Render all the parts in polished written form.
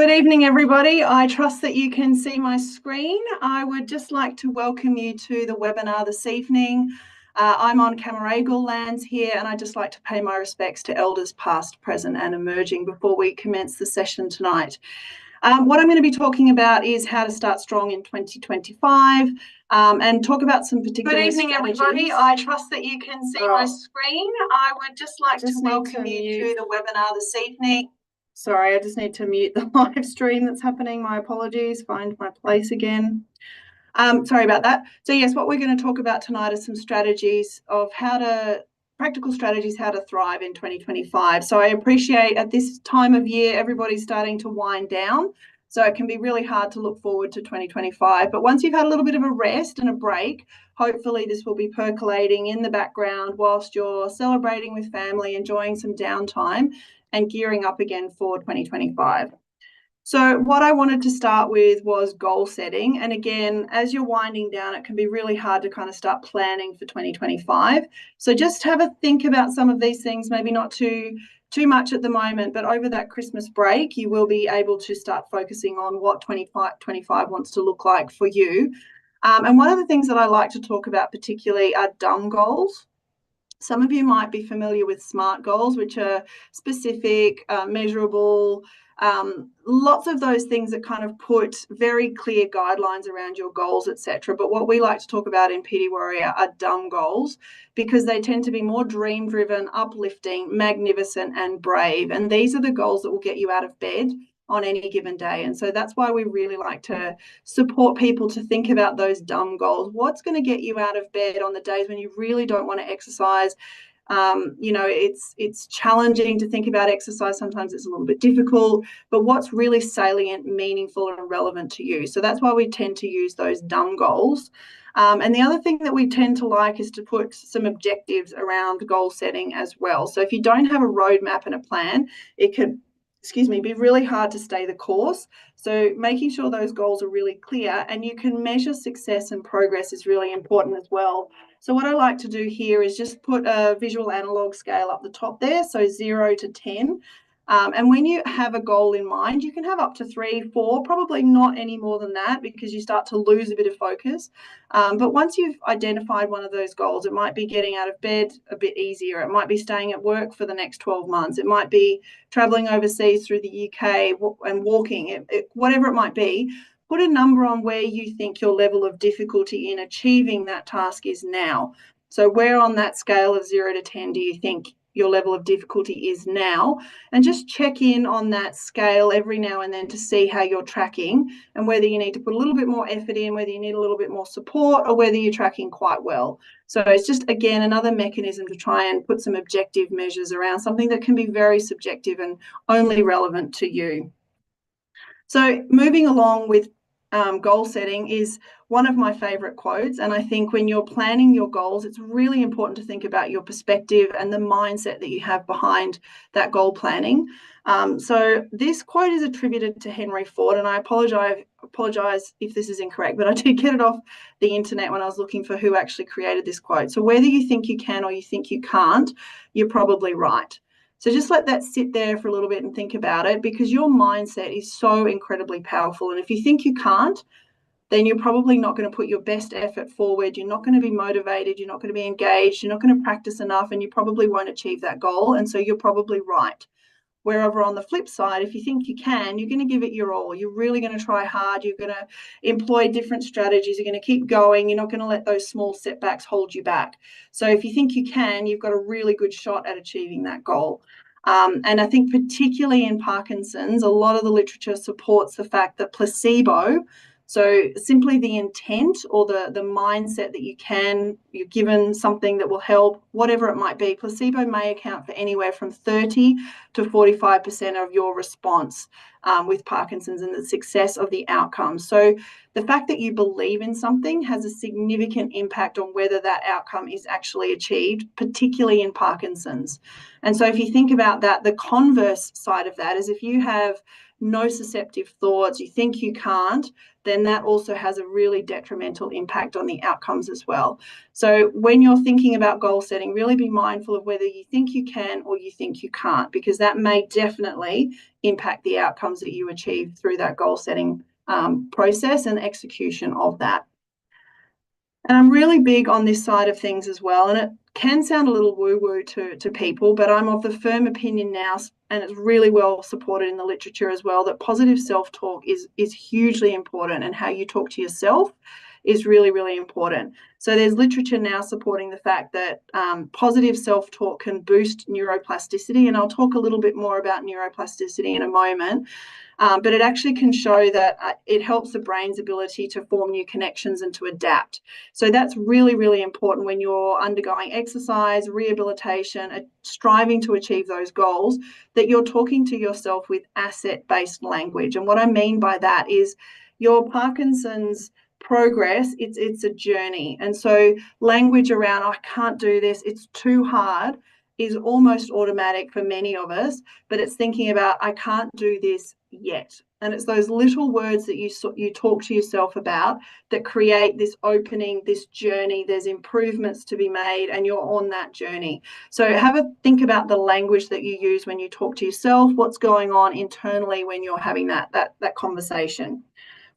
Good evening, everybody. I trust that you can see my screen. I would just like to welcome you to the webinar this evening. I'm on Camaragal lands here, and I'd just like to pay my respects to elders past, present and emerging before we commence the session tonight. What I'm going to be talking about is how to start strong in 2025 and talk about some particular Good evening, strategies. everybody. I trust that you can see my screen. I would just like to welcome you to the webinar this evening. Sorry, I just need to mute the live stream that's happening. My apologies. Find my place again. Sorry about that. So yes, what we're going to talk about tonight is some strategies of practical strategies how to thrive in 2025. So I appreciate at this time of year, everybody's starting to wind down. So it can be really hard to look forward to 2025. But once you've had a little bit of a rest and a break, hopefully this will be percolating in the background whilst you're celebrating with family, enjoying some downtime and gearing up again for 2025. So what I wanted to start with was goal setting. And again, as you're winding down, it can be really hard to kind of start planning for 2025. So just have a think about some of these things, maybe not too much at the moment, but over that Christmas break, you will be able to start focusing on what 2025 wants to look like for you. And one of the things that I like to talk about particularly are dumb goals. Some of you might be familiar with SMART goals, which are specific, measurable, lots of those things that kind of put very clear guidelines around your goals, etc. But what we like to talk about in PD Warrior are dumb goals because they tend to be more dream-driven, uplifting, magnificent, and brave. And these are the goals that will get you out of bed on any given day. And so that's why we really like to support people to think about those dumb goals. What's going to get you out of bed on the days when you really don't want to exercise? It's challenging to think about exercise. Sometimes it's a little bit difficult, but what's really salient, meaningful, and relevant to you? So that's why we tend to use those dumb goals. And the other thing that we tend to like is to put some objectives around goal setting as well. So if you don't have a roadmap and a plan, it could be really hard to stay the course. So making sure those goals are really clear and you can measure success and progress is really important as well. So what I like to do here is just put a visual analog scale up the top there, so 0 to 10. And when you have a goal in mind, you can have up to 3, 4, probably not any more than that because you start to lose a bit of focus. But once you've identified one of those goals, it might be getting out of bed a bit easier. It might be staying at work for the next 12 months. It might be traveling overseas through the UK and walking, whatever it might be. Put a number on where you think your level of difficulty in achieving that task is now. So where on that scale of 0 to 10 do you think your level of difficulty is now? And just check in on that scale every now and then to see how you're tracking and whether you need to put a little bit more effort in, whether you need a little bit more support, or whether you're tracking quite well. So it's just, again, another mechanism to try and put some objective measures around something that can be very subjective and only relevant to you. So moving along with goal setting is one of my favorite quotes. And I think when you're planning your goals, it's really important to think about your perspective and the mindset that you have behind that goal planning. So this quote is attributed to Henry Ford, and I apologize if this is incorrect, but I did get it off the internet when I was looking for who actually created this quote. So whether you think you can or you think you can't, you're probably right. So just let that sit there for a little bit and think about it, because your mindset is so incredibly powerful. And if you think you can't, then you're probably not going to put your best effort forward. You're not going to be motivated. You're not going to be engaged. You're not going to practice enough, and you probably won't achieve that goal. And so you're probably right. Wherever on the flip side, if you think you can, you're going to give it your all. You're really going to try hard. You're going to employ different strategies. You're going to keep going. You're not going to let those small setbacks hold you back. So if you think you can, you've got a really good shot at achieving that goal. And I think particularly in Parkinson's, a lot of the literature supports the fact that placebo, so simply the intent or the mindset that you're given something that will help, whatever it might be, placebo may account for anywhere from 30 to 45% of your response with Parkinson's and the success of the outcome. So the fact that you believe in something has a significant impact on whether that outcome is actually achieved, particularly in Parkinson's. And so if you think about that, the converse side of that is if you have nociceptive thoughts, you think you can't, then that also has a really detrimental impact on the outcomes as well. So when you're thinking about goal setting, really be mindful of whether you think you can or you think you can't, because that may definitely impact the outcomes that you achieve through that goal setting process and execution of that. And I'm really big on this side of things as well. And it can sound a little woo-woo to people, but I'm of the firm opinion now, and it's really well supported in the literature as well, that positive self-talk is hugely important, and how you talk to yourself is really, really important. So there's literature now supporting the fact that positive self-talk can boost neuroplasticity, and I'll talk a little bit more about neuroplasticity in a moment. But it actually can show that it helps the brain's ability to form new connections and to adapt. So that's really, really important when you're undergoing exercise, rehabilitation, striving to achieve those goals, that you're talking to yourself with asset-based language. And what I mean by that is your Parkinson's progress, it's a journey. And so language around, I can't do this, it's too hard, is almost automatic for many of us, but it's thinking about, I can't do this yet. And it's those little words that you talk to yourself about that create this opening, this journey. There's improvements to be made, and you're on that journey. So have a think about the language that you use when you talk to yourself, what's going on internally when you're having that conversation.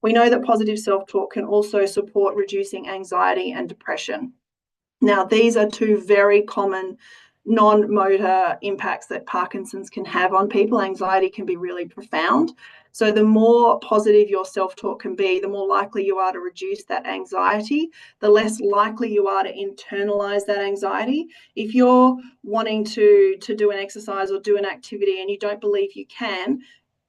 We know that positive self-talk can also support reducing anxiety and depression. Now, these are two very common non-motor impacts that Parkinson's can have on people. Anxiety can be really profound. So the more positive your self-talk can be, the more likely you are to reduce that anxiety, the less likely you are to internalize that anxiety. If you're wanting to do an exercise or do an activity and you don't believe you can,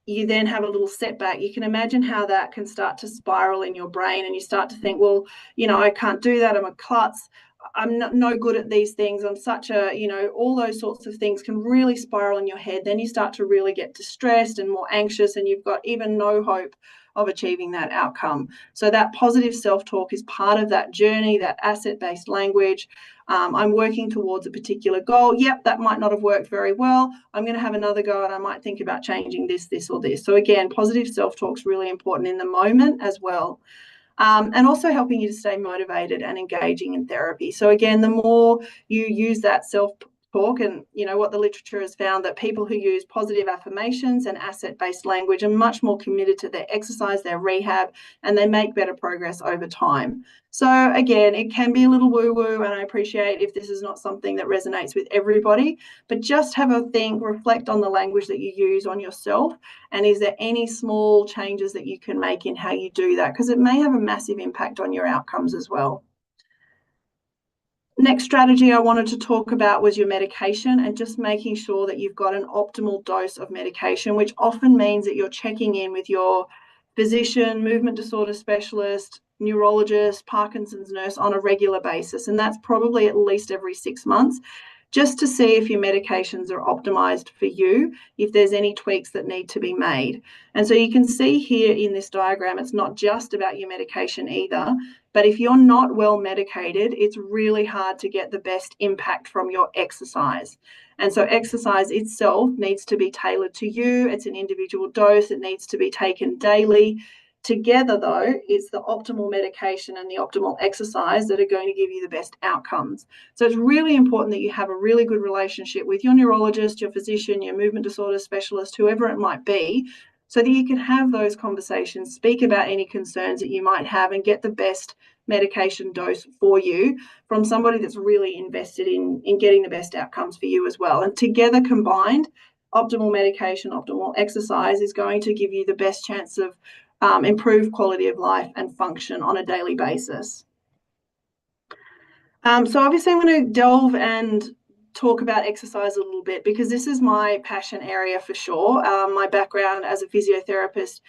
you then have a little setback. You can imagine how that can start to spiral in your brain, and you start to think, well, I can't do that. I'm a klutz. I'm no good at these things. I'm such a, all those sorts of things can really spiral in your head. Then you start to really get distressed and more anxious, and you've got even no hope of achieving that outcome. So that positive self-talk is part of that journey, that asset-based language. I'm working towards a particular goal. Yep, that might not have worked very well. I'm going to have another go, and I might think about changing this, or this. So again, positive self-talk is really important in the moment as well. And also helping you to stay motivated and engaging in therapy. So again, the more you use that self-talk, and what the literature has found, that people who use positive affirmations and asset-based language are much more committed to their exercise, their rehab, and they make better progress over time. So again, it can be a little woo-woo, and I appreciate if this is not something that resonates with everybody, but just have a think, reflect on the language that you use on yourself, and is there any small changes that you can make in how you do that, because it may have a massive impact on your outcomes as well. Next strategy I wanted to talk about was your medication, and just making sure that you've got an optimal dose of medication, which often means that you're checking in with your physician, movement disorder specialist, neurologist, Parkinson's nurse on a regular basis. And that's probably at least every 6 months, just to see if your medications are optimized for you, if there's any tweaks that need to be made. And so you can see here in this diagram, it's not just about your medication either, but if you're not well medicated, it's really hard to get the best impact from your exercise. And so exercise itself needs to be tailored to you. It's an individual dose. It needs to be taken daily. Together, though, it's the optimal medication and the optimal exercise that are going to give you the best outcomes. So it's really important that you have a really good relationship with your neurologist, your physician, your movement disorder specialist, whoever it might be, so that you can have those conversations, speak about any concerns that you might have, and get the best medication dose for you from somebody that's really invested in getting the best outcomes for you as well. And together combined, optimal medication, optimal exercise is going to give you the best chance of improved quality of life and function on a daily basis. So obviously I'm going to delve and talk about exercise a little bit, because this is my passion area for sure. My background as a physiotherapist,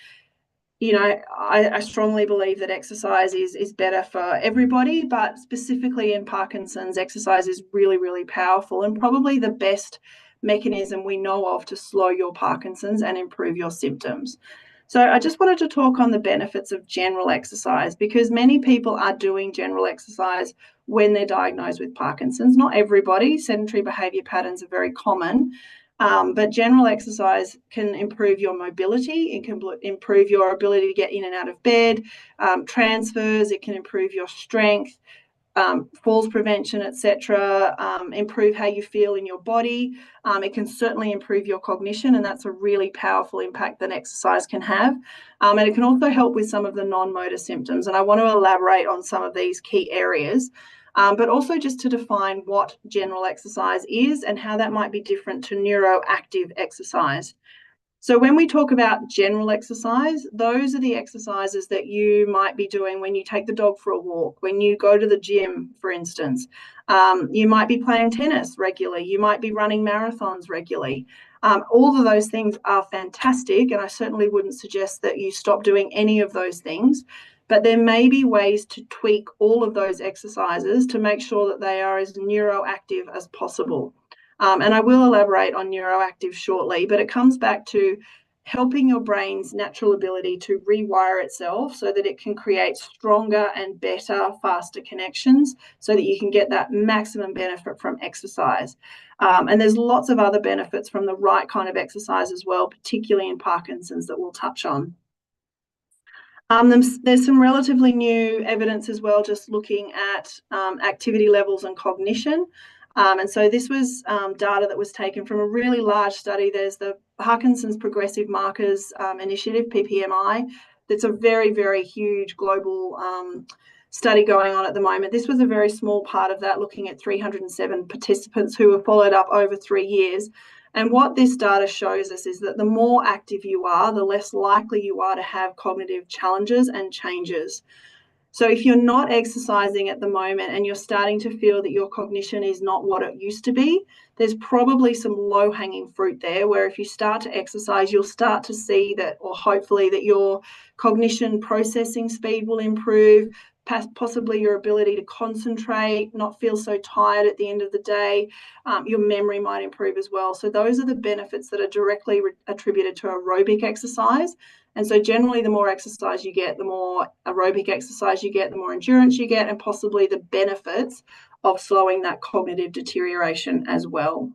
I strongly believe that exercise is better for everybody, but specifically in Parkinson's, exercise is really, really powerful, and probably the best mechanism we know of to slow your Parkinson's and improve your symptoms. So I just wanted to talk on the benefits of general exercise, because many people are doing general exercise when they're diagnosed with Parkinson's. Not everybody. Sedentary behaviour patterns are very common. But general exercise can improve your mobility. It can improve your ability to get in and out of bed, transfers. It can improve your strength, falls prevention, etc. Improve how you feel in your body. It can certainly improve your cognition, and that's a really powerful impact that exercise can have. And it can also help with some of the non-motor symptoms. And I want to elaborate on some of these key areas. But also just to define what general exercise is and how that might be different to neuroactive exercise. So when we talk about general exercise, those are the exercises that you might be doing when you take the dog for a walk, when you go to the gym, for instance. You might be playing tennis regularly. You might be running marathons regularly. All of those things are fantastic, and I certainly wouldn't suggest that you stop doing any of those things. But there may be ways to tweak all of those exercises to make sure that they are as neuroactive as possible. And I will elaborate on neuroactive shortly, but it comes back to helping your brain's natural ability to rewire itself so that it can create stronger and better, faster connections so that you can get that maximum benefit from exercise. And there's lots of other benefits from the right kind of exercise as well, particularly in Parkinson's, that we'll touch on. There's some relatively new evidence as well, just looking at activity levels and cognition. And so this was data that was taken from a really large study. There's the Parkinson's Progressive Markers Initiative, PPMI. That's a very, very huge global study going on at the moment. This was a very small part of that, looking at 307 participants who were followed up over 3 years. And what this data shows us is that the more active you are, the less likely you are to have cognitive challenges and changes. So if you're not exercising at the moment and you're starting to feel that your cognition is not what it used to be, there's probably some low-hanging fruit there where if you start to exercise, you'll start to see that, or hopefully that your cognition processing speed will improve, possibly your ability to concentrate, not feel so tired at the end of the day. Your memory might improve as well. So those are the benefits that are directly attributed to aerobic exercise. And so generally, the more exercise you get, the more aerobic exercise you get, the more endurance you get, and possibly the benefits of slowing that cognitive deterioration as well.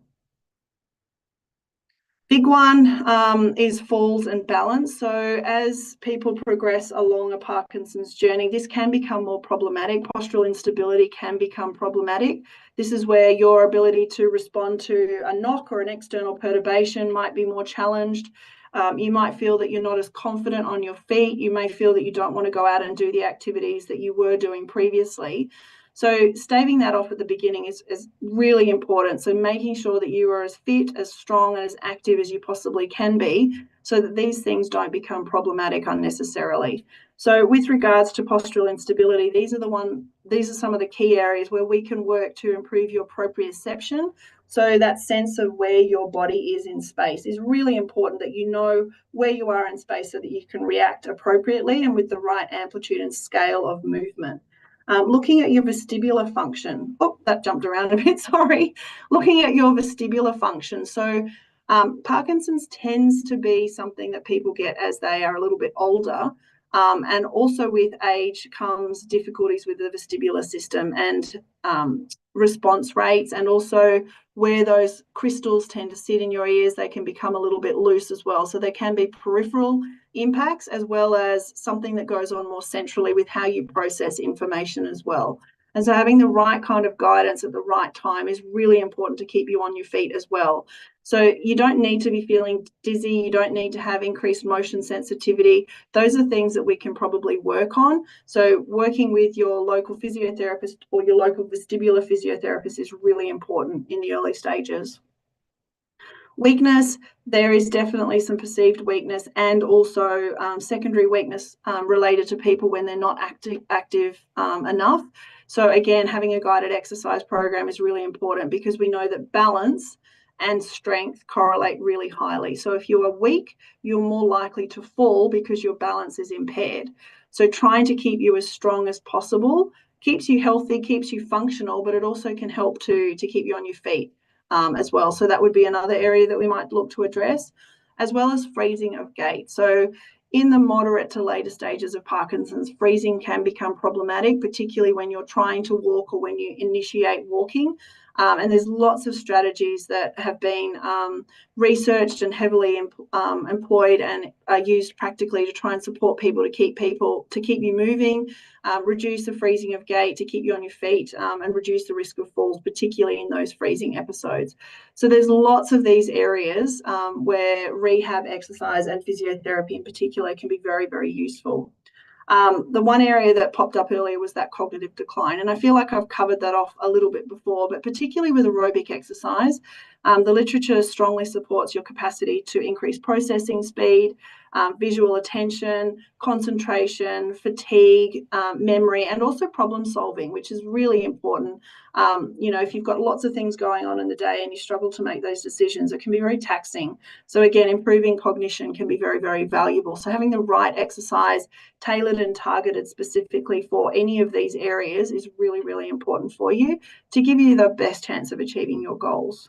Big one is falls and balance. So as people progress along a Parkinson's journey, this can become more problematic. Postural instability can become problematic. This is where your ability to respond to a knock or an external perturbation might be more challenged. You might feel that you're not as confident on your feet. You may feel that you don't want to go out and do the activities that you were doing previously. So staving that off at the beginning is really important. So making sure that you are as fit, as strong, and as active as you possibly can be so that these things don't become problematic unnecessarily. So with regards to postural instability, these are some of the key areas where we can work to improve your proprioception. So that sense of where your body is in space is really important, that you know where you are in space so that you can react appropriately and with the right amplitude and scale of movement. Looking at your vestibular function. Oh, that jumped around a bit, sorry. Looking at your vestibular function. So Parkinson's tends to be something that people get as they are a little bit older. And also with age comes difficulties with the vestibular system and response rates, and also where those crystals tend to sit in your ears, they can become a little bit loose as well. So there can be peripheral impacts as well as something that goes on more centrally with how you process information as well. And so having the right kind of guidance at the right time is really important to keep you on your feet as well. So you don't need to be feeling dizzy. You don't need to have increased motion sensitivity. Those are things that we can probably work on. So working with your local physiotherapist or your local vestibular physiotherapist is really important in the early stages. Weakness, there is definitely some perceived weakness and also secondary weakness related to people when they're not active enough. So again, having a guided exercise program is really important because we know that balance and strength correlate really highly. So if you are weak, you're more likely to fall because your balance is impaired. So trying to keep you as strong as possible keeps you healthy, keeps you functional, but it also can help to keep you on your feet as well. So that would be another area that we might look to address, as well as freezing of gait. So in the moderate to later stages of Parkinson's, freezing can become problematic, particularly when you're trying to walk or when you initiate walking. And there's lots of strategies that have been researched and heavily employed and are used practically to try and support people to keep you moving, reduce the freezing of gait, to keep you on your feet, and reduce the risk of falls, particularly in those freezing episodes. So there's lots of these areas where rehab, exercise, and physiotherapy in particular can be very, very useful. The one area that popped up earlier was that cognitive decline. And I feel like I've covered that off a little bit before, but particularly with aerobic exercise, the literature strongly supports your capacity to increase processing speed, visual attention, concentration, fatigue, memory, and also problem solving, which is really important. If you've got lots of things going on in the day and you struggle to make those decisions, it can be very taxing. So again, improving cognition can be very, very valuable. So having the right exercise tailored and targeted specifically for any of these areas is really, really important for you to give you the best chance of achieving your goals.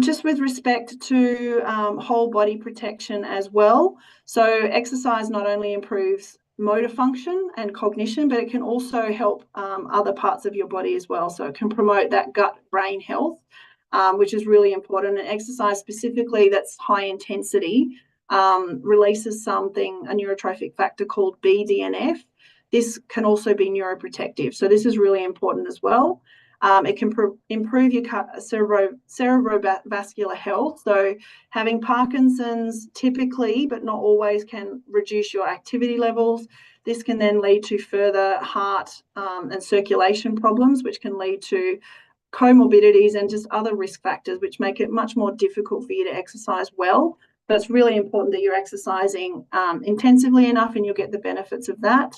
Just with respect to whole body protection as well. So exercise not only improves motor function and cognition, but it can also help other parts of your body as well. So it can promote that gut-brain health, which is really important. And exercise specifically that's high intensity releases a neurotrophic factor called BDNF. This can also be neuroprotective. So this is really important as well. It can improve your cerebrovascular health. So having Parkinson's typically, but not always, can reduce your activity levels. This can then lead to further heart and circulation problems, which can lead to comorbidities and just other risk factors, which make it much more difficult for you to exercise well. But it's really important that you're exercising intensively enough and you'll get the benefits of that.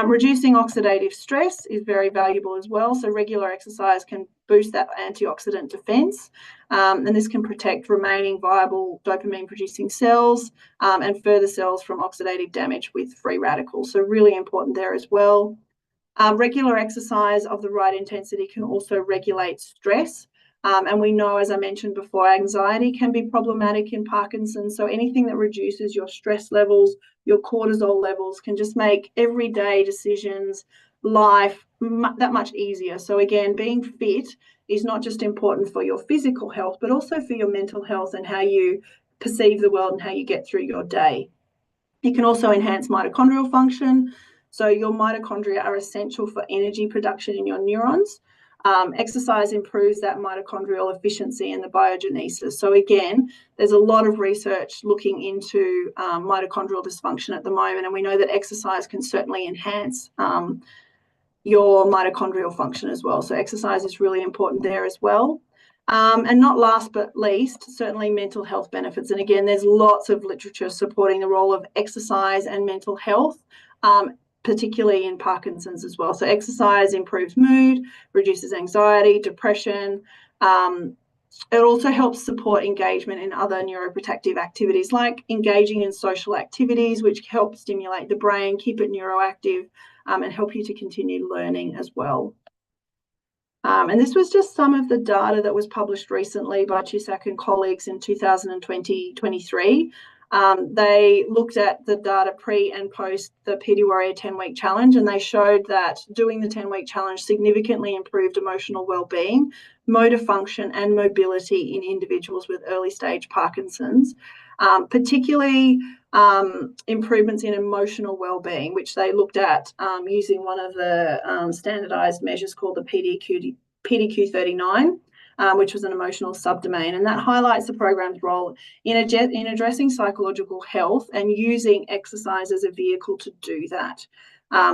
Reducing oxidative stress is very valuable as well. So regular exercise can boost that antioxidant defense, and this can protect remaining viable dopamine-producing cells and further cells from oxidative damage with free radicals. So really important there as well. Regular exercise of the right intensity can also regulate stress. And we know, as I mentioned before, anxiety can be problematic in Parkinson's. So anything that reduces your stress levels, your cortisol levels, can just make everyday decisions, life, that much easier. So again, being fit is not just important for your physical health, but also for your mental health and how you perceive the world and how you get through your day. It can also enhance mitochondrial function. So your mitochondria are essential for energy production in your neurons. Exercise improves that mitochondrial efficiency and the biogenesis. So again, there's a lot of research looking into mitochondrial dysfunction at the moment, and we know that exercise can certainly enhance your mitochondrial function as well. So exercise is really important there as well. And not last but least, certainly mental health benefits. And again, there's lots of literature supporting the role of exercise and mental health, particularly in Parkinson's as well. So exercise improves mood, reduces anxiety, depression. It also helps support engagement in other neuroprotective activities, like engaging in social activities, which help stimulate the brain, keep it neuroactive, and help you to continue learning as well. And this was just some of the data that was published recently by Chusak and colleagues in 2020-23. They looked at the data pre and post the PD Warrior 10-week challenge, and they showed that doing the 10-week challenge significantly improved emotional well-being, motor function, and mobility in individuals with early-stage Parkinson's, particularly improvements in emotional well-being, which they looked at using one of the standardized measures called the PDQ-39. Which was an emotional subdomain, and that highlights the program's role in addressing psychological health and using exercise as a vehicle to do that.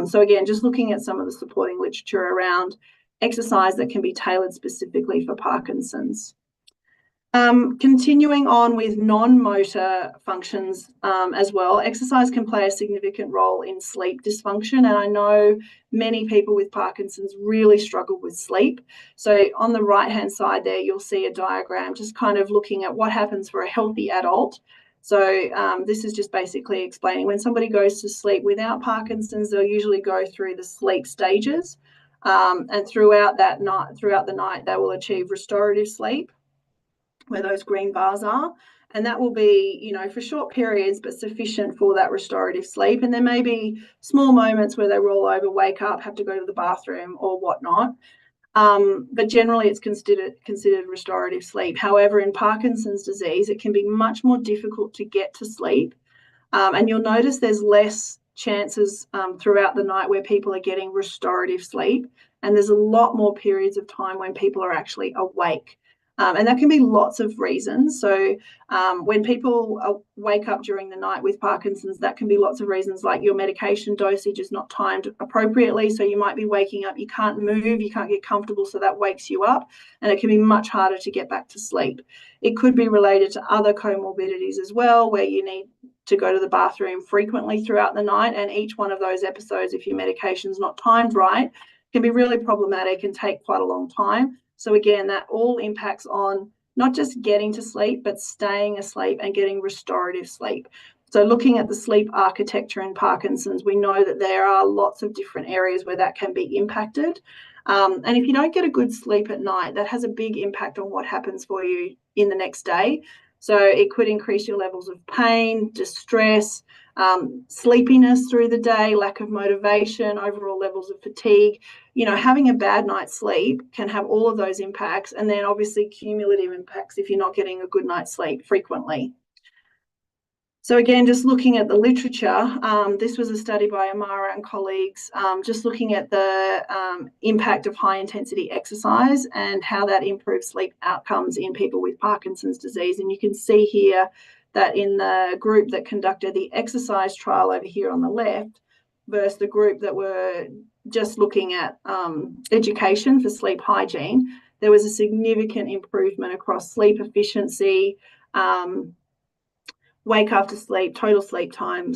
So again, just looking at some of the supporting literature around exercise that can be tailored specifically for Parkinson's. Continuing on with non-motor functions as well, exercise can play a significant role in sleep dysfunction. And I know many people with Parkinson's really struggle with sleep. So on the right-hand side there, you'll see a diagram just kind of looking at what happens for a healthy adult. So this is just basically explaining when somebody goes to sleep without Parkinson's, they'll usually go through the sleep stages. And throughout the night, they will achieve restorative sleep, where those green bars are, and that will be, for short periods, but sufficient for that restorative sleep. And there may be small moments where they roll over, wake up, have to go to the bathroom or whatnot. But generally it's considered restorative sleep. However, in Parkinson's disease, it can be much more difficult to get to sleep. And you'll notice there's less chances throughout the night where people are getting restorative sleep. And there's a lot more periods of time when people are actually awake. And that can be lots of reasons. So when people wake up during the night with Parkinson's, that can be lots of reasons, like your medication dosage is not timed appropriately. So you might be waking up, you can't move, you can't get comfortable, so that wakes you up, and it can be much harder to get back to sleep. It could be related to other comorbidities as well, where you need to go to the bathroom frequently throughout the night. And each one of those episodes, if your medication's not timed right, can be really problematic and take quite a long time. So again, that all impacts on not just getting to sleep, but staying asleep and getting restorative sleep. So looking at the sleep architecture in Parkinson's, we know that there are lots of different areas where that can be impacted. And if you don't get a good sleep at night, that has a big impact on what happens for you in the next day. So it could increase your levels of pain, distress, sleepiness through the day, lack of motivation, overall levels of fatigue. Having a bad night's sleep can have all of those impacts, and then obviously cumulative impacts if you're not getting a good night's sleep frequently. So again, just looking at the literature, this was a study by Amara and colleagues, just looking at the impact of high intensity exercise and how that improves sleep outcomes in people with Parkinson's disease. And you can see here that in the group that conducted the exercise trial over here on the left versus the group that were just looking at education for sleep hygiene, there was a significant improvement across sleep efficiency, wake after sleep, total sleep time,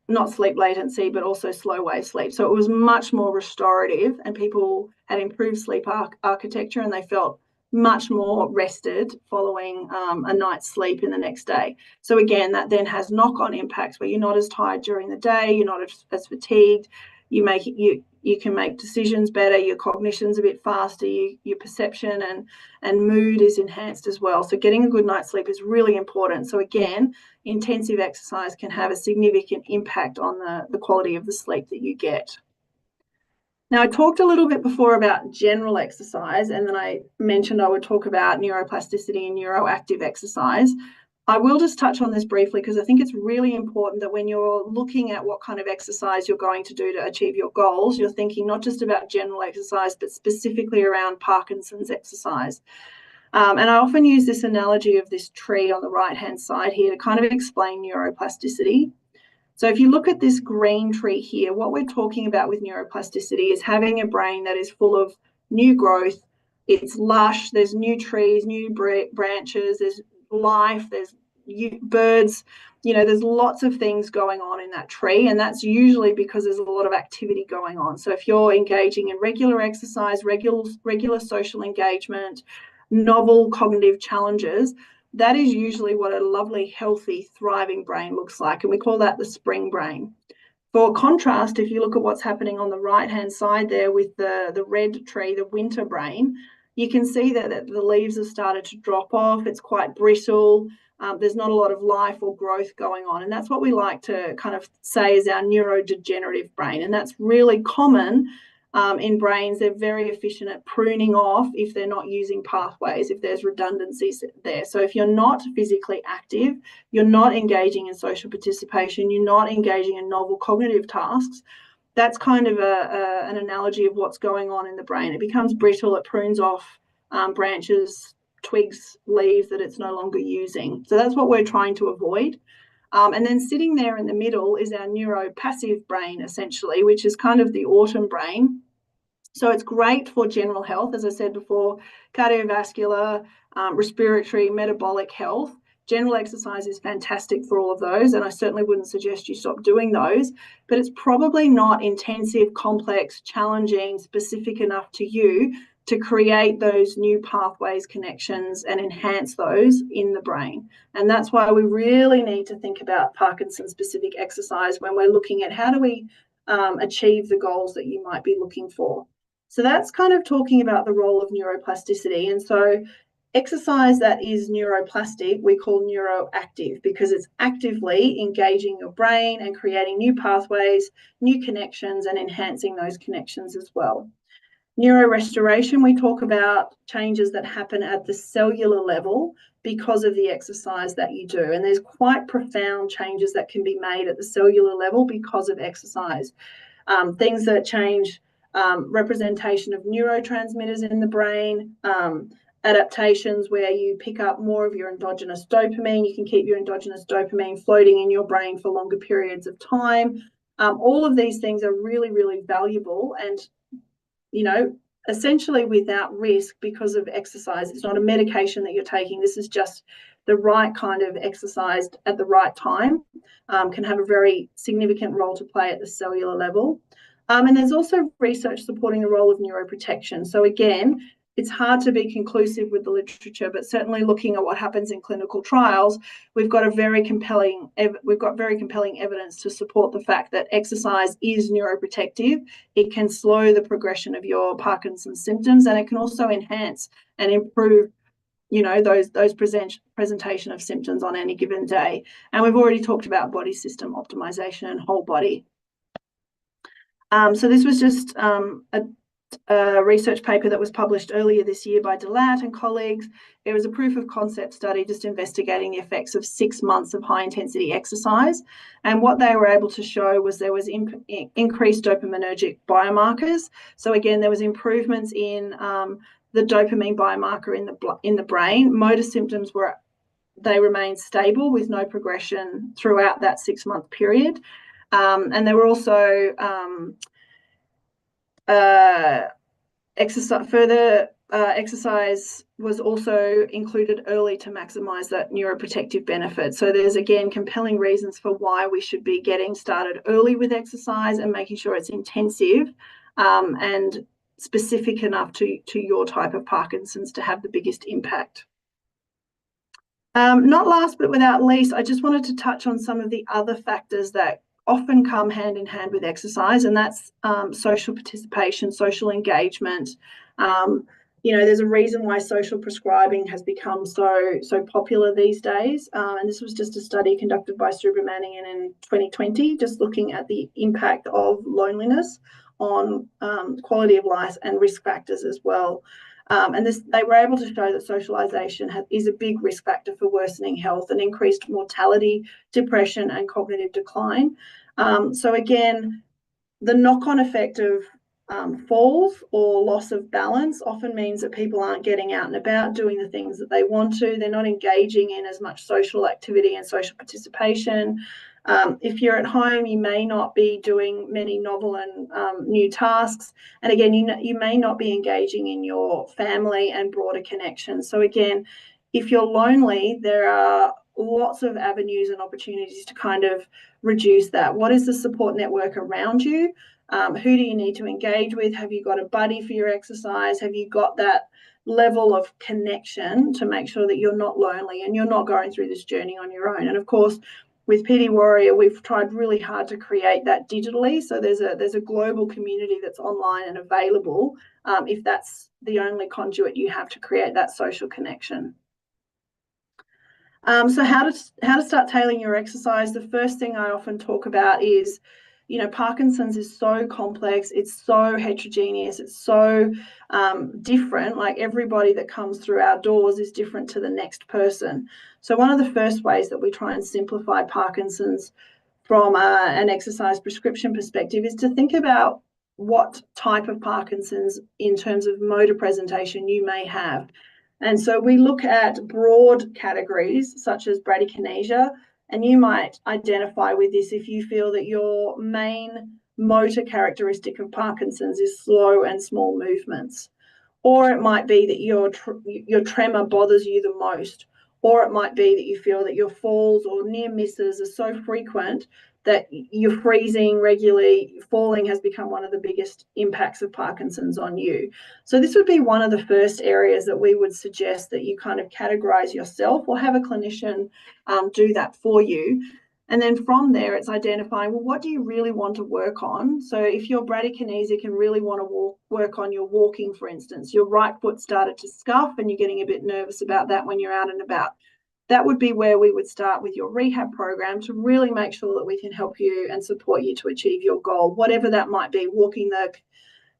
not sleep latency, but also slow wave sleep. So it was much more restorative, and people had improved sleep architecture, and they felt much more rested following a night's sleep in the next day. So again, that then has knock-on impacts where you're not as tired during the day, you're not as fatigued, you can make decisions better, your cognition's a bit faster, your perception and mood is enhanced as well. So getting a good night's sleep is really important. So again, intensive exercise can have a significant impact on the quality of the sleep that you get. Now, I talked a little bit before about general exercise, and then I mentioned I would talk about neuroplasticity and neuroactive exercise. I will just touch on this briefly because I think it's really important that when you're looking at what kind of exercise you're going to do to achieve your goals, you're thinking not just about general exercise, but specifically around Parkinson's exercise. And I often use this analogy of this tree on the right-hand side here to kind of explain neuroplasticity. So if you look at this green tree here, what we're talking about with neuroplasticity is having a brain that is full of new growth. It's lush, there's new trees, new branches, there's life, there's birds, there's lots of things going on in that tree, and that's usually because there's a lot of activity going on. So if you're engaging in regular exercise, regular social engagement, novel cognitive challenges, that is usually what a lovely, healthy, thriving brain looks like, and we call that the spring brain. For contrast, if you look at what's happening on the right-hand side there with the red tree, the winter brain, you can see that the leaves have started to drop off. It's quite brittle. There's not a lot of life or growth going on. And that's what we like to kind of say is our neurodegenerative brain. And that's really common in brains. They're very efficient at pruning off if they're not using pathways, if there's redundancies there. So if you're not physically active, you're not engaging in social participation, you're not engaging in novel cognitive tasks, that's kind of an analogy of what's going on in the brain. It becomes brittle, it prunes off branches, twigs, leaves that it's no longer using. So that's what we're trying to avoid. And then sitting there in the middle is our neuropassive brain, essentially, which is kind of the autumn brain. So it's great for general health, as I said before, cardiovascular, respiratory, metabolic health. General exercise is fantastic for all of those, and I certainly wouldn't suggest you stop doing those, but it's probably not intensive, complex, challenging, specific enough to you to create those new pathways, connections, and enhance those in the brain. And that's why we really need to think about Parkinson-specific exercise when we're looking at how do we achieve the goals that you might be looking for. So that's kind of talking about the role of neuroplasticity. And so exercise that is neuroplastic, we call neuroactive, because it's actively engaging your brain and creating new pathways, new connections, and enhancing those connections as well. Neurorestoration, we talk about changes that happen at the cellular level because of the exercise that you do. And there's quite profound changes that can be made at the cellular level because of exercise. Things that change representation of neurotransmitters in the brain, adaptations where you pick up more of your endogenous dopamine. You can keep your endogenous dopamine floating in your brain for longer periods of time. All of these things are really, really valuable and, essentially without risk because of exercise. It's not a medication that you're taking. This is just the right kind of exercise at the right time, can have a very significant role to play at the cellular level. And there's also research supporting the role of neuroprotection. So again, it's hard to be conclusive with the literature, but certainly looking at what happens in clinical trials, we've got very compelling evidence to support the fact that exercise is neuroprotective. It can slow the progression of your Parkinson's symptoms, and it can also enhance and improve those presentation of symptoms on any given day. And we've already talked about body system optimization and whole body. So this was just a research paper that was published earlier this year by Delat and colleagues. It was a proof of concept study just investigating the effects of 6 months of high intensity exercise. And what they were able to show was there was increased dopaminergic biomarkers. So again, there was improvements in the dopamine biomarker in the brain. Motor symptoms remained stable with no progression throughout that 6-month period. And there were also exercise was also included early to maximize that neuroprotective benefit. So there's, again, compelling reasons for why we should be getting started early with exercise and making sure it's intensive and specific enough to your type of Parkinson's to have the biggest impact. Not last but without least, I just wanted to touch on some of the other factors that often come hand in hand with exercise, and that's social participation, social engagement. There's a reason why social prescribing has become so popular these days. And this was just a study conducted by Subramanian in 2020, just looking at the impact of loneliness on quality of life and risk factors as well. And they were able to show that socialization is a big risk factor for worsening health and increased mortality, depression, and cognitive decline. So again, the knock-on effect of falls or loss of balance often means that people aren't getting out and about doing the things that they want to. They're not engaging in as much social activity and social participation. If you're at home, you may not be doing many novel and new tasks. And again, you may not be engaging in your family and broader connections. So again, if you're lonely, there are lots of avenues and opportunities to kind of reduce that. What is the support network around you? Who do you need to engage with? Have you got a buddy for your exercise? Have you got that level of connection to make sure that you're not lonely and you're not going through this journey on your own? And of course, with PD Warrior, we've tried really hard to create that digitally. So there's a global community that's online and available if that's the only conduit you have to create that social connection. So how to start tailoring your exercise? The first thing I often talk about is, Parkinson's is so complex, it's so heterogeneous, it's so different. Like, everybody that comes through our doors is different to the next person. So one of the first ways that we try and simplify Parkinson's from an exercise prescription perspective is to think about what type of Parkinson's in terms of motor presentation you may have. And so we look at broad categories such as bradykinesia, and you might identify with this if you feel that your main motor characteristic of Parkinson's is slow and small movements. Or it might be that your tremor bothers you the most. Or it might be that you feel that your falls or near misses are so frequent that you're freezing regularly. Falling has become one of the biggest impacts of Parkinson's on you. So this would be one of the first areas that we would suggest that you kind of categorize yourself or have a clinician do that for you. And then from there, it's identifying, well, what do you really want to work on? So if you're bradykinesic and really want to work on your walking, for instance, your right foot started to scuff and you're getting a bit nervous about that when you're out and about, that would be where we would start with your rehab program to really make sure that we can help you and support you to achieve your goal, whatever that might be, walking the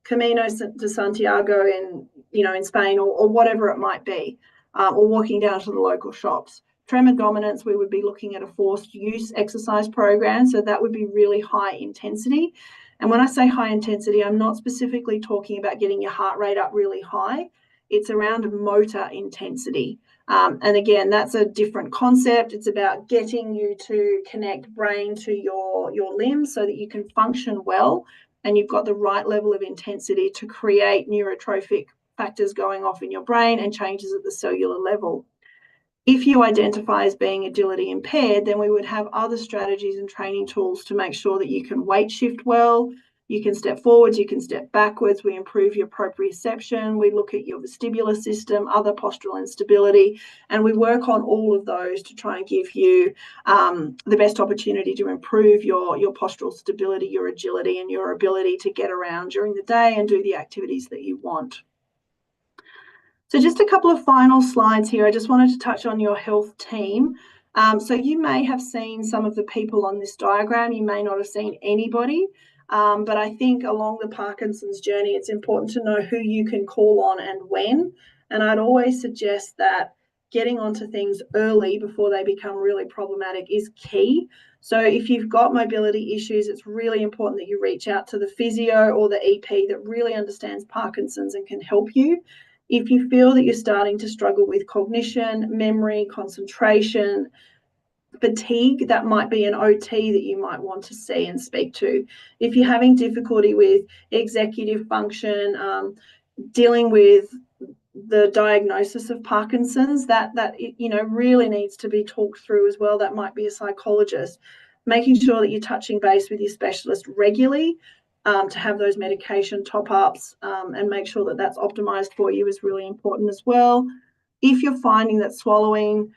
Camino de Santiago in Spain, or whatever it might be, or walking down to the local shops. Tremor dominance, we would be looking at a forced use exercise program. So that would be really high intensity. And when I say high intensity, I'm not specifically talking about getting your heart rate up really high. It's around motor intensity. And again, that's a different concept. It's about getting you to connect brain to your limbs so that you can function well and you've got the right level of intensity to create neurotrophic factors going off in your brain and changes at the cellular level. If you identify as being agility impaired, then we would have other strategies and training tools to make sure that you can weight shift well, you can step forwards, you can step backwards, we improve your proprioception, we look at your vestibular system, other postural instability, and we work on all of those to try and give you the best opportunity to improve your postural stability, your agility, and your ability to get around during the day and do the activities that you want. So just a couple of final slides here. I just wanted to touch on your health team. So you may have seen some of the people on this diagram. You may not have seen anybody, but I think along the Parkinson's journey, it's important to know who you can call on and when. And I'd always suggest that getting onto things early before they become really problematic is key. So if you've got mobility issues, it's really important that you reach out to the physio or the EP that really understands Parkinson's and can help you. If you feel that you're starting to struggle with cognition, memory, concentration, fatigue, that might be an OT that you might want to see and speak to. If you're having difficulty with executive function, dealing with the diagnosis of Parkinson's, that really needs to be talked through as well. That might be a psychologist. Making sure that you're touching base with your specialist regularly to have those medication top-ups and make sure that that's optimized for you is really important as well. If you're finding that swallowing,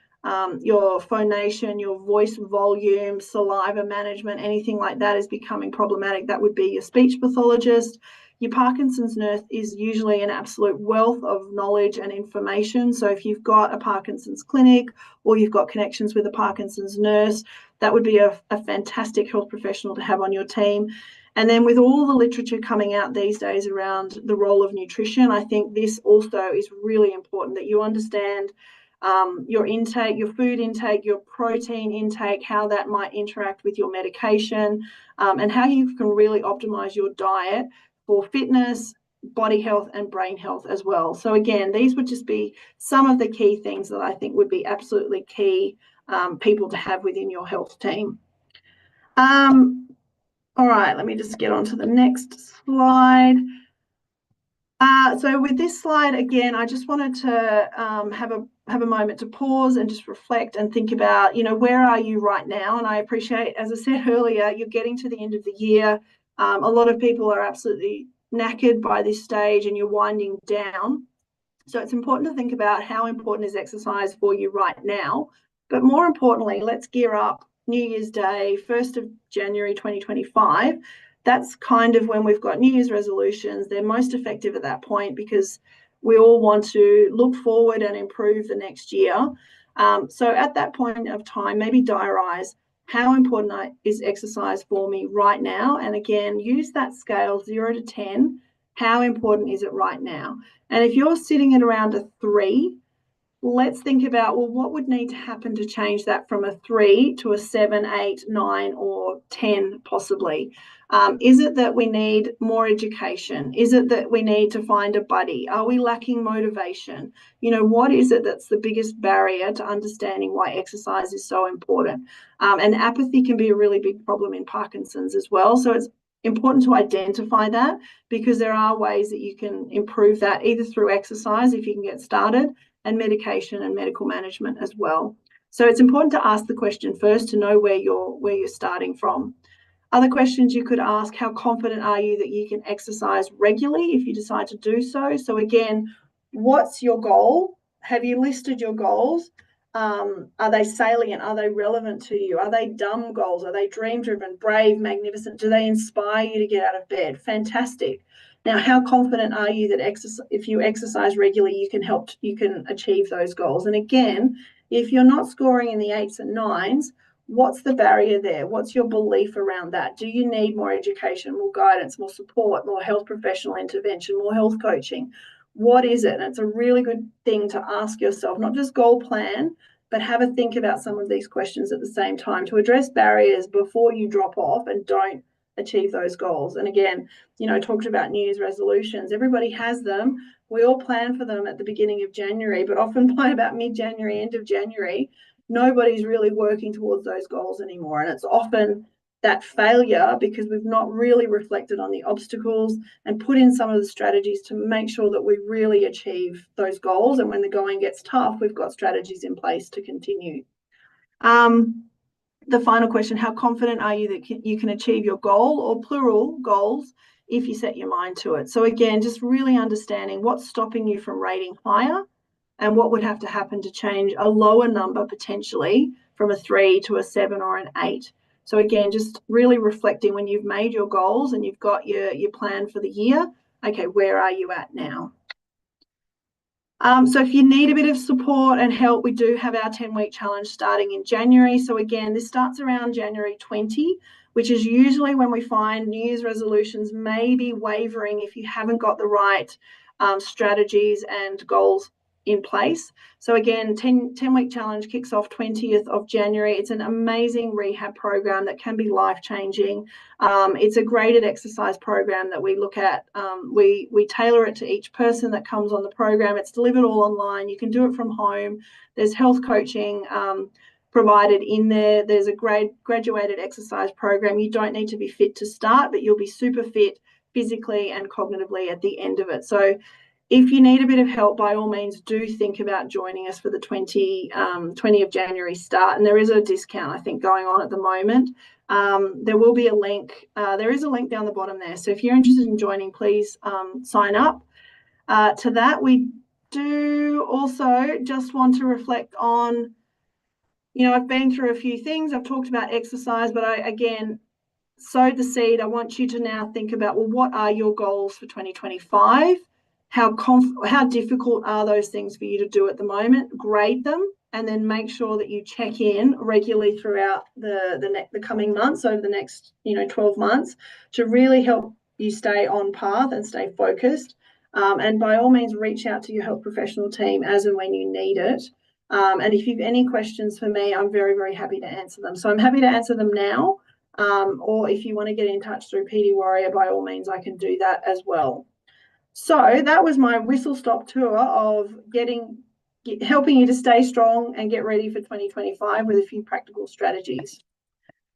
your phonation, your voice volume, saliva management, anything like that is becoming problematic, that would be your speech pathologist. Your Parkinson's nurse is usually an absolute wealth of knowledge and information. So if you've got a Parkinson's clinic or you've got connections with a Parkinson's nurse, that would be a fantastic health professional to have on your team. And then with all the literature coming out these days around the role of nutrition, I think this also is really important that you understand your intake, your food intake, your protein intake, how that might interact with your medication, and how you can really optimize your diet for fitness, body health, and brain health as well. So again, these would just be some of the key things that I think would be absolutely key people to have within your health team. All right, let me just get on to the next slide. So with this slide, again, I just wanted to have a moment to pause and just reflect and think about, where are you right now? And I appreciate, as I said earlier, you're getting to the end of the year. A lot of people are absolutely knackered by this stage and you're winding down. So it's important to think about how important is exercise for you right now. But more importantly, let's gear up New Year's Day, 1st of January 2025. That's kind of when we've got New Year's resolutions. They're most effective at that point because we all want to look forward and improve the next year. So at that point of time, maybe diarise how important is exercise for me right now. And again, use that scale 0 to 10. How important is it right now? And if you're sitting at around a 3, let's think about, well, what would need to happen to change that from a 3 to a 7, 8, 9, or 10 possibly? Is it that we need more education? Is it that we need to find a buddy? Are we lacking motivation? What is it that's the biggest barrier to understanding why exercise is so important? And apathy can be a really big problem in Parkinson's as well. So it's important to identify that because there are ways that you can improve that either through exercise if you can get started, and medication and medical management as well. So it's important to ask the question first to know where you're starting from. Other questions you could ask: how confident are you that you can exercise regularly if you decide to do so? So again, what's your goal? Have you listed your goals? Are they salient? Are they relevant to you? Are they dumb goals? Are they dream-driven, brave, magnificent? Do they inspire you to get out of bed? Fantastic. Now, how confident are you that if you exercise regularly, you can achieve those goals? And again, if you're not scoring in the 8s and 9s, What's the barrier there? What's your belief around that? Do you need more education, more guidance, more support, more health professional intervention, more health coaching? What is it? And it's a really good thing to ask yourself, not just goal plan, but have a think about some of these questions at the same time to address barriers before you drop off and don't achieve those goals. And again, talked about New Year's resolutions. Everybody has them. We all plan for them at the beginning of January, but often by about mid-January, end of January, nobody's really working towards those goals anymore. And it's often that failure because we've not really reflected on the obstacles and put in some of the strategies to make sure that we really achieve those goals. And when the going gets tough, we've got strategies in place to continue. The final question, how confident are you that you can achieve your goal or plural goals if you set your mind to it? So again, just really understanding what's stopping you from rating higher and what would have to happen to change a lower number potentially from a 3 to a 7 or an 8. So again, just really reflecting when you've made your goals and you've got your plan for the year, okay, where are you at now? So if you need a bit of support and help, we do have our 10-week challenge starting in January. So again, this starts around January 20, which is usually when we find New Year's resolutions may be wavering if you haven't got the right strategies and goals in place. So again, 10-week challenge kicks off 20th of January. It's an amazing rehab program that can be life-changing. It's a graded exercise program that we look at. We tailor it to each person that comes on the program. It's delivered all online. You can do it from home. There's health coaching provided in there. There's a graduated exercise program. You don't need to be fit to start, but you'll be super fit physically and cognitively at the end of it. So if you need a bit of help, by all means, do think about joining us for the 20 of January start. And there is a discount, I think, going on at the moment. There will be a link. There is a link down the bottom there. So if you're interested in joining, please sign up to that. We do also just want to reflect on, I've been through a few things. I've talked about exercise, but again, sowed the seed. I want you to now think about, well, what are your goals for 2025? How difficult are those things for you to do at the moment? Grade them and then make sure that you check in regularly throughout the coming months, over the next 12 months, to really help you stay on path and stay focused. And by all means, reach out to your health professional team as and when you need it. And if you've any questions for me, I'm very, very happy to answer them. So I'm happy to answer them now. Or if you want to get in touch through PD Warrior, by all means, I can do that as well. So that was my whistle-stop tour of helping you to stay strong and get ready for 2025 with a few practical strategies.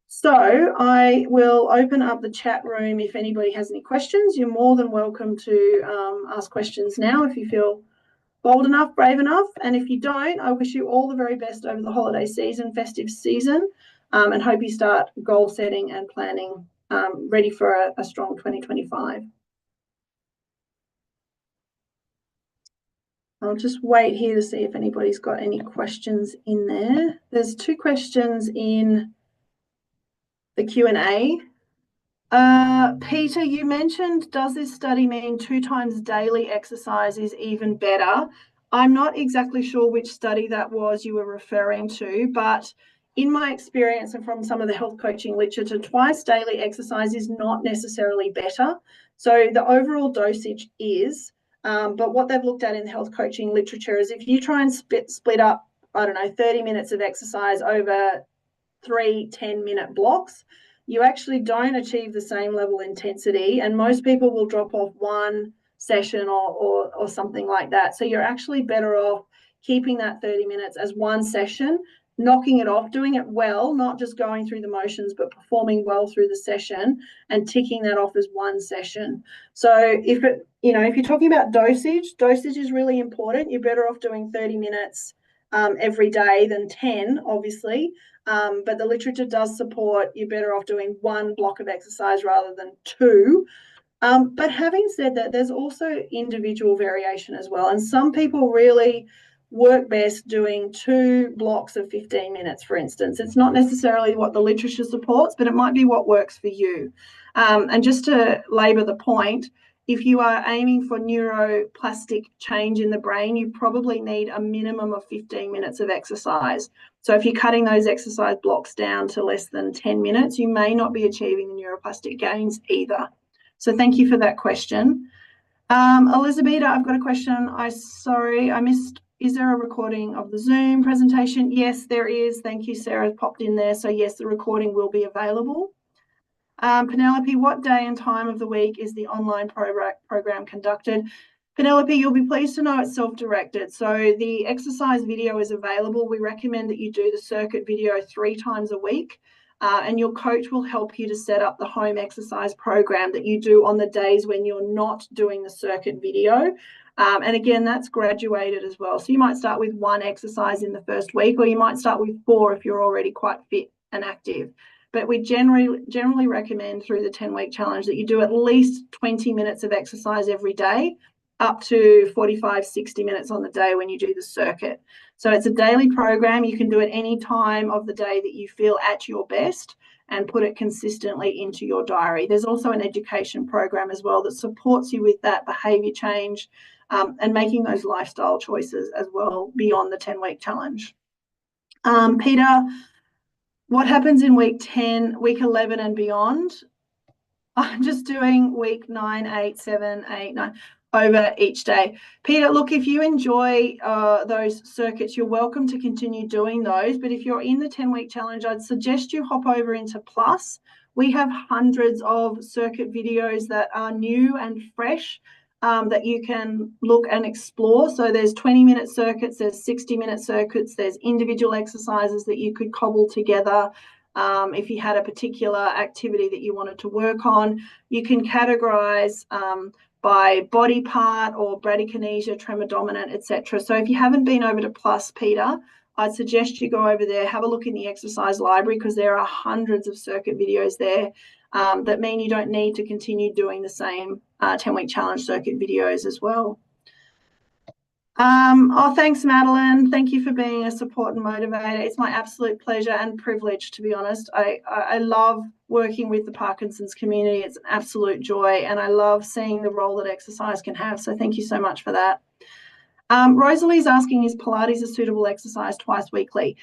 So I will open up the chat room. If anybody has any questions, you're more than welcome to ask questions now if you feel bold enough, brave enough. And if you don't, I wish you all the very best over the holiday season, festive season, and hope you start goal setting and planning ready for a strong 2025. I'll just wait here to see if anybody's got any questions in there. There's 2 questions in the Q&A. Peter, you mentioned, does this study mean 2 times daily exercise is even better? I'm not exactly sure which study that was you were referring to, but in my experience and from some of the health coaching literature, twice daily exercise is not necessarily better. So the overall dosage is, but what they've looked at in the health coaching literature is if you try and split up, 30 minutes of exercise over 3 10-minute blocks, you actually don't achieve the same level of intensity, and most people will drop off 1 session or something like that. So you're actually better off keeping that 30 minutes as 1 session, knocking it off, doing it well, not just going through the motions, but performing well through the session and ticking that off as 1 session. So if you're talking about dosage is really important. You're better off doing 30 minutes every day than 10, obviously. But the literature does support you're better off doing 1 block of exercise rather than 2. But having said that, there's also individual variation as well. And some people really work best doing 2 blocks of 15 minutes, for instance. It's not necessarily what the literature supports, but it might be what works for you. And just to labour the point, if you are aiming for neuroplastic change in the brain, you probably need a minimum of 15 minutes of exercise. So if you're cutting those exercise blocks down to less than 10 minutes, you may not be achieving the neuroplastic gains either. So thank you for that question. Elizabeth, I've got a question. Sorry, I missed. Is there a recording of the Zoom presentation? Yes, there is. Thank you, Sarah popped in there. So yes, the recording will be available. Penelope, what day and time of the week is the online program conducted? Penelope, you'll be pleased to know it's self-directed. So the exercise video is available. We recommend that you do the circuit video 3 times a week. And your coach will help you to set up the home exercise program that you do on the days when you're not doing the circuit video. And again, that's graduated as well. So you might start with 1 exercise in the first week, or you might start with 4 if you're already quite fit and active. But we generally recommend through the 10-week challenge that you do at least 20 minutes of exercise every day, up to 45, 60 minutes on the day when you do the circuit. So it's a daily program. You can do it any time of the day that you feel at your best and put it consistently into your diary. There's also an education program as well that supports you with that behavior change and making those lifestyle choices as well beyond the 10-week challenge. Peter, what happens in week 10, week 11 and beyond? I'm just doing week 9, 8, 7, 8, 9 over each day. Peter, look, if you enjoy those circuits, you're welcome to continue doing those. But if you're in the 10-week challenge, I'd suggest you hop over into Plus. We have hundreds of circuit videos that are new and fresh that you can look and explore. So there's 20-minute circuits, there's 60-minute circuits, there's individual exercises that you could cobble together. If you had a particular activity that you wanted to work on, you can categorize by body part or bradykinesia, tremor dominant, etc. So if you haven't been over to Plus, Peter, I'd suggest you go over there, have a look in the exercise library, because there are hundreds of circuit videos there that mean you don't need to continue doing the same 10-week challenge circuit videos as well. Thanks, Madeline. Thank you for being a support and motivator. It's my absolute pleasure and privilege, to be honest. I love working with the Parkinson's community. It's an absolute joy, and I love seeing the role that exercise can have. So thank you so much for that. Rosalie's asking, is Pilates a suitable exercise twice weekly?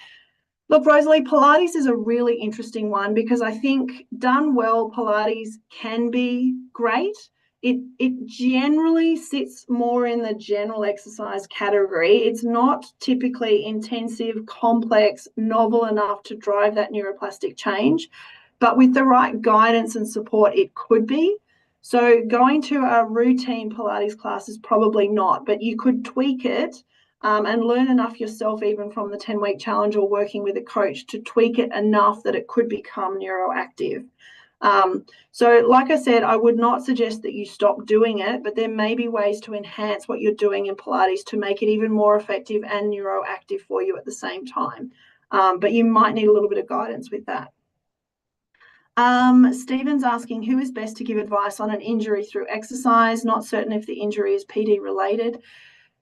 Look, Rosalie, Pilates is a really interesting one, because I think done well, Pilates can be great. It generally sits more in the general exercise category. It's not typically intensive, complex, novel enough to drive that neuroplastic change, but with the right guidance and support, it could be. So going to a routine Pilates class is probably not, but you could tweak it and learn enough yourself, even from the 10-week challenge or working with a coach, to tweak it enough that it could become neuroactive. So like I said, I would not suggest that you stop doing it, but there may be ways to enhance what you're doing in Pilates to make it even more effective and neuroactive for you at the same time. But you might need a little bit of guidance with that. Stephen's asking, who is best to give advice on an injury through exercise? Not certain if the injury is PD related.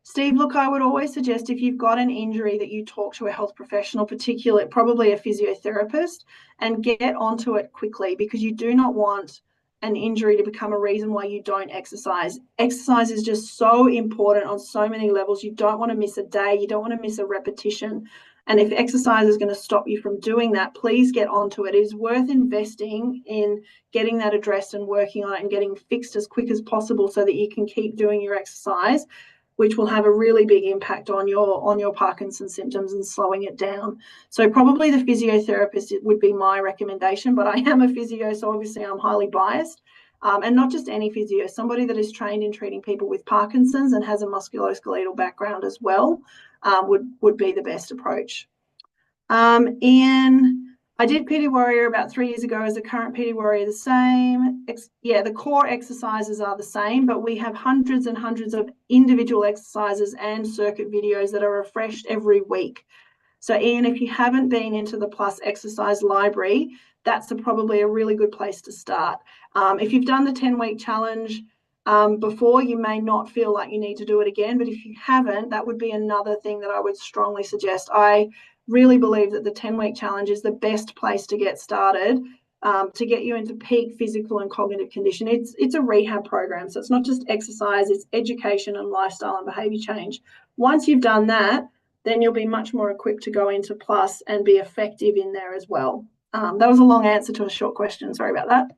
Steve, look, I would always suggest, if you've got an injury, that you talk to a health professional, particularly probably a physiotherapist, and get onto it quickly, because you do not want an injury to become a reason why you don't exercise. Exercise is just so important on so many levels. You don't want to miss a day. You don't want to miss a repetition. And if exercise is going to stop you from doing that, please get onto it. It is worth investing in getting that addressed and working on it and getting fixed as quick as possible so that you can keep doing your exercise, which will have a really big impact on your Parkinson's symptoms and slowing it down. So probably the physiotherapist would be my recommendation, but I am a physio, so obviously I'm highly biased. And not just any physio, somebody that is trained in treating people with Parkinson's and has a musculoskeletal background as well would be the best approach. Ian, I did PT Warrior about 3 years ago. Is the current PT Warrior the same? Yeah, the core exercises are the same, but we have hundreds and hundreds of individual exercises and circuit videos that are refreshed every week. So Ian, if you haven't been into the Plus exercise library, that's probably a really good place to start. If you've done the 10-week challenge before, you may not feel like you need to do it again, but if you haven't, that would be another thing that I would strongly suggest. I really believe that the 10-week challenge is the best place to get started to get you into peak physical and cognitive condition. It's a rehab program. So it's not just exercise, it's education and lifestyle and behavior change. Once you've done that, then you'll be much more equipped to go into Plus and be effective in there as well. That was a long answer to a short question. Sorry about that.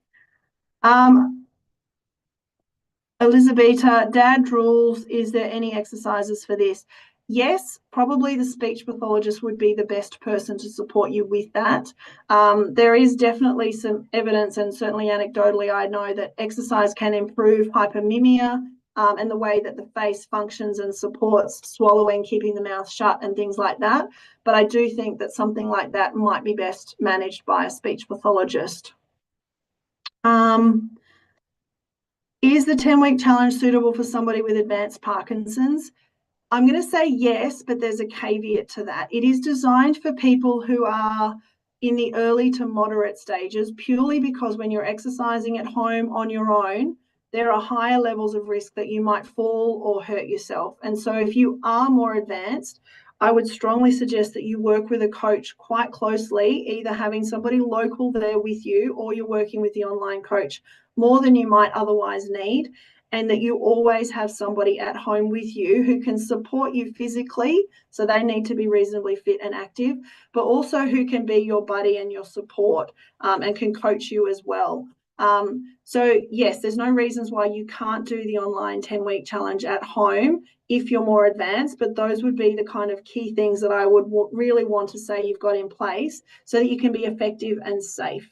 Elizabeth, Dad drools, is there any exercises for this? Yes, probably the speech pathologist would be the best person to support you with that. There is definitely some evidence, and certainly anecdotally, I know that exercise can improve hypermimia and the way that the face functions and supports swallowing, keeping the mouth shut and things like that. But I do think that something like that might be best managed by a speech pathologist. Is the 10-week challenge suitable for somebody with advanced Parkinson's? I'm going to say yes, but there's a caveat to that. It is designed for people who are in the early to moderate stages, purely because when you're exercising at home on your own, there are higher levels of risk that you might fall or hurt yourself. And so if you are more advanced, I would strongly suggest that you work with a coach quite closely, either having somebody local there with you or you're working with the online coach more than you might otherwise need, and that you always have somebody at home with you who can support you physically. So they need to be reasonably fit and active, but also who can be your buddy and your support and can coach you as well. So yes, there's no reasons why you can't do the online 10-week challenge at home if you're more advanced, but those would be the kind of key things that I would really want to say you've got in place so that you can be effective and safe.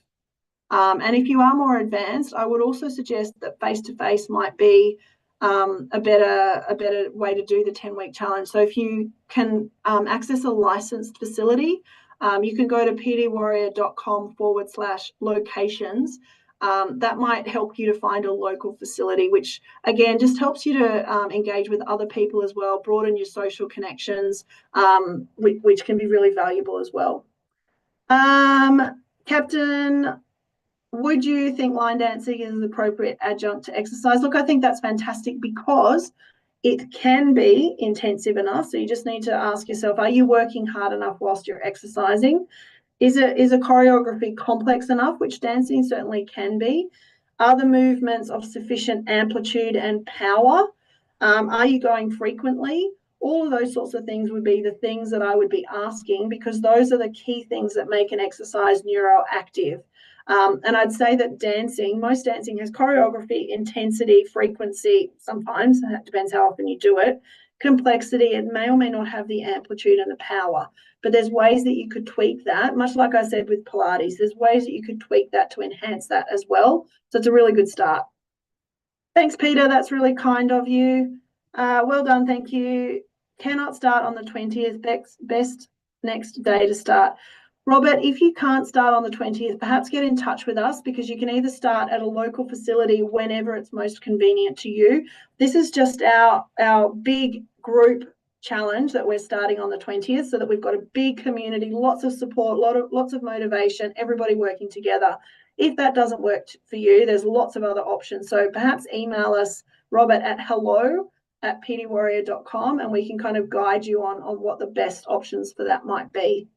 And if you are more advanced, I would also suggest that face-to-face might be a better way to do the 10-week challenge. So if you can access a licensed facility, you can go to pdwarrior.com/locations. That might help you to find a local facility, which again just helps you to engage with other people as well, broaden your social connections, which can be really valuable as well. Captain, would you think line dancing is an appropriate adjunct to exercise? Look, I think that's fantastic because it can be intensive enough. So you just need to ask yourself, are you working hard enough whilst you're exercising? Is a choreography complex enough, which dancing certainly can be? Are the movements of sufficient amplitude and power? Are you going frequently? All of those sorts of things would be the things that I would be asking, because those are the key things that make an exercise neuroactive. And I'd say that most dancing has choreography, intensity, frequency, sometimes, and that depends how often you do it, complexity. It may or may not have the amplitude and the power, but there's ways that you could tweak that, much like I said with Pilates, there's ways that you could tweak that to enhance that as well. So it's a really good start. Thanks, Peter. That's really kind of you. Well done. Thank you. Cannot start on the 20th. Best next day to start. Robert, if you can't start on the 20th, perhaps get in touch with us, because you can either start at a local facility whenever it's most convenient to you. This is just our big group challenge that we're starting on the 20th, so that we've got a big community, lots of support, lots of motivation, everybody working together. If that doesn't work for you, there's lots of other options. So perhaps email us, Robert, at hello@pdwarrior.com, and we can kind of guide you on what the best options for that might be.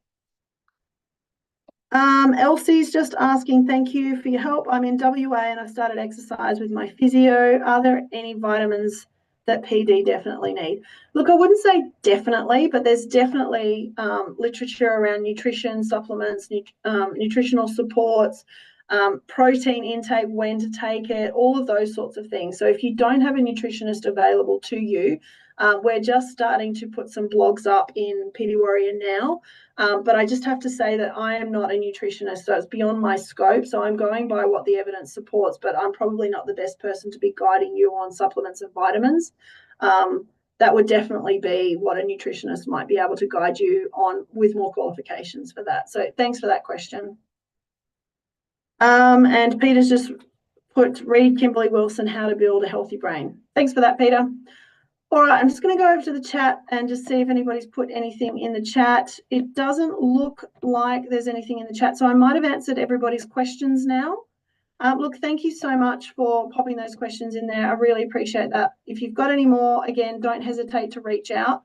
Elsie's just asking, thank you for your help. I'm in WA and I've started exercise with my physio. Are there any vitamins that PD definitely need? Look, I wouldn't say definitely, but there's definitely literature around nutrition, supplements, nutritional supports, protein intake, when to take it, all of those sorts of things. So if you don't have a nutritionist available to you, we're just starting to put some blogs up in PD Warrior now. But I just have to say that I am not a nutritionist, so it's beyond my scope. So I'm going by what the evidence supports, but I'm probably not the best person to be guiding you on supplements and vitamins. That would definitely be what a nutritionist might be able to guide you on, with more qualifications for that. So thanks for that question. And Peter's just put, read Kimberly Wilson, How to Build a Healthy Brain. Thanks for that, Peter. All right, I'm just going to go over to the chat and just see if anybody's put anything in the chat. It doesn't look like there's anything in the chat, so I might have answered everybody's questions now. Look, thank you so much for popping those questions in there. I really appreciate that. If you've got any more, again, don't hesitate to reach out.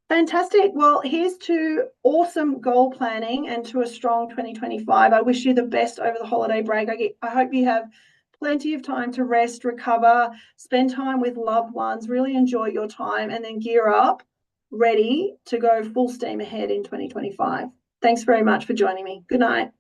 Fantastic. Well, here's to awesome goal planning and to a strong 2025. I wish you the best over the holiday break. I hope you have plenty of time to rest, recover, spend time with loved ones, really enjoy your time, and then gear up, ready to go full steam ahead in 2025. Thanks very much for joining me. Good night.